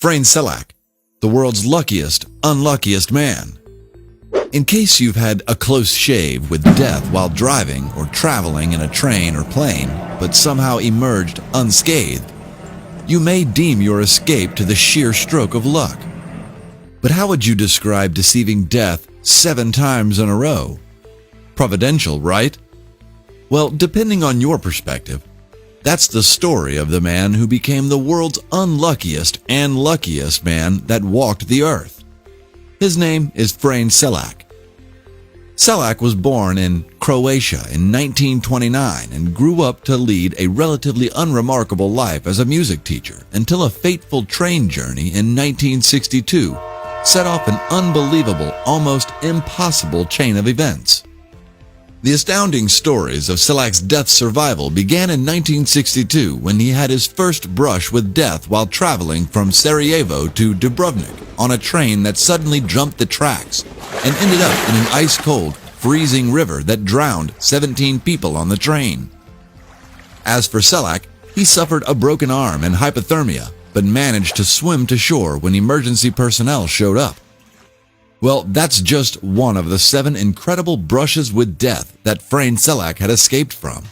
Frane Selak, the world's luckiest, unluckiest man. In case you've had a close shave with death while driving or traveling in a train or plane, but somehow emerged unscathed, you may deem your escape to the sheer stroke of luck. But how would you describe deceiving death 7 times in a row? Providential, right? Well, depending on your perspective, that's the story of the man who became the world's unluckiest and luckiest man that walked the earth. His name is Frane Selak. Selak was born in Croatia in 1929 and grew up to lead a relatively unremarkable life as a music teacher until a fateful train journey in 1962 set off an unbelievable, almost impossible chain of events. The astounding stories of Selak's death survival began in 1962 when he had his first brush with death while traveling from Sarajevo to Dubrovnik on a train that suddenly jumped the tracks and ended up in an ice-cold, freezing river that drowned 17 people on the train. As for Selak, he suffered a broken arm and hypothermia, but managed to swim to shore when emergency personnel showed up. Well, that's just one of the 7 incredible brushes with death that Frane Selak had escaped from.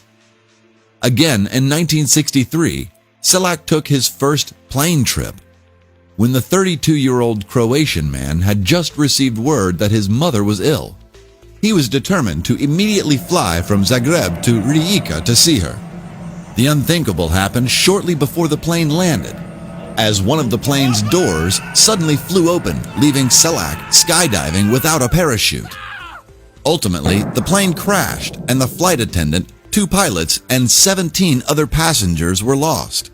Again, in 1963, Selak took his first plane trip when the 32-year-old Croatian man had just received word that his mother was ill. He was determined to immediately fly from Zagreb to Rijeka to see her. The unthinkable happened shortly before the plane landed, as one of the plane's doors suddenly flew open, leaving Selak skydiving without a parachute. Ultimately, the plane crashed and the flight attendant, 2 pilots, and 17 other passengers were lost.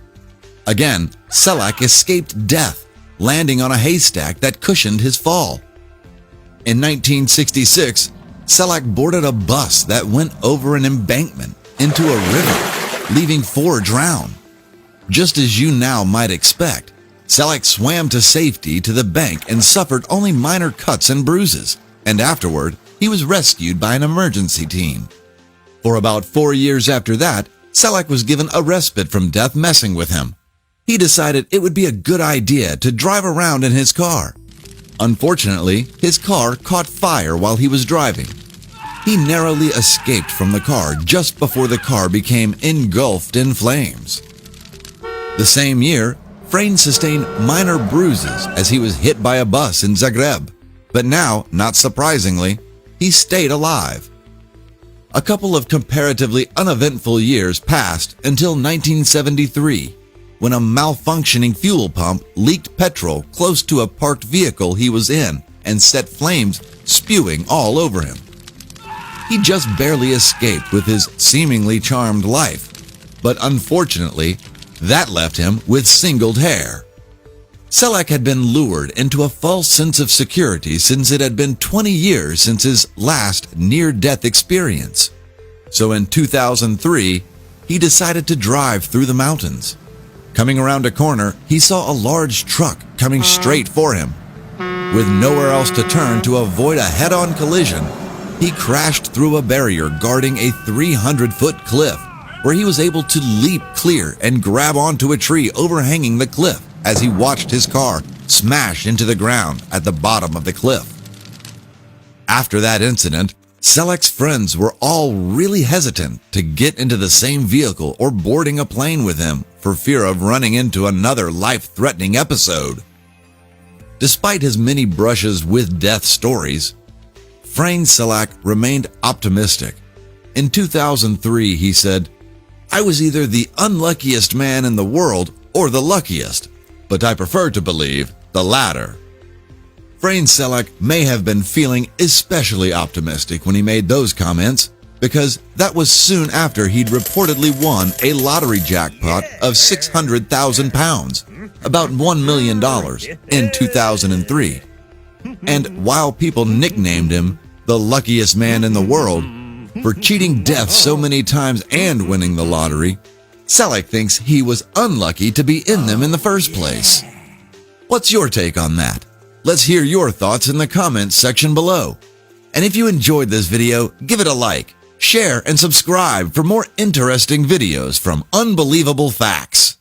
Again, Selak escaped death, landing on a haystack that cushioned his fall. In 1966, Selak boarded a bus that went over an embankment into a river, leaving 4 drowned. Just as you now might expect, Selak swam to safety to the bank and suffered only minor cuts and bruises, and afterward, he was rescued by an emergency team. For about 4 years after that, Selak was given a respite from death messing with him. He decided it would be a good idea to drive around in his car. Unfortunately, his car caught fire while he was driving. He narrowly escaped from the car just before the car became engulfed in flames. The same year, Frane sustained minor bruises as he was hit by a bus in Zagreb, but now, not surprisingly, he stayed alive. A couple of comparatively uneventful years passed until 1973, when a malfunctioning fuel pump leaked petrol close to a parked vehicle he was in and set flames spewing all over him. He just barely escaped with his seemingly charmed life, but unfortunately, that left him with singled hair. Selak had been lured into a false sense of security since it had been 20 years since his last near-death experience. So in 2003, he decided to drive through the mountains. Coming around a corner, he saw a large truck coming straight for him. With nowhere else to turn to avoid a head-on collision, he crashed through a barrier guarding a 300-foot cliff, where he was able to leap clear and grab onto a tree overhanging the cliff as he watched his car smash into the ground at the bottom of the cliff. After that incident, Selak's friends were all really hesitant to get into the same vehicle or boarding a plane with him for fear of running into another life-threatening episode. Despite his many brushes with death stories, Frane Selak remained optimistic. In 2003, he said, "I was either the unluckiest man in the world or the luckiest, but I prefer to believe the latter." Frane Selak may have been feeling especially optimistic when he made those comments, because that was soon after he'd reportedly won a lottery jackpot of £600,000, about $1 million, in 2003. And while people nicknamed him the luckiest man in the world for cheating death so many times and winning the lottery, Selak thinks he was unlucky to be in them in the first place. What's your take on that? Let's hear your thoughts in the comments section below. And if you enjoyed this video, give it a like, share, and subscribe for more interesting videos from Unbelievable Facts.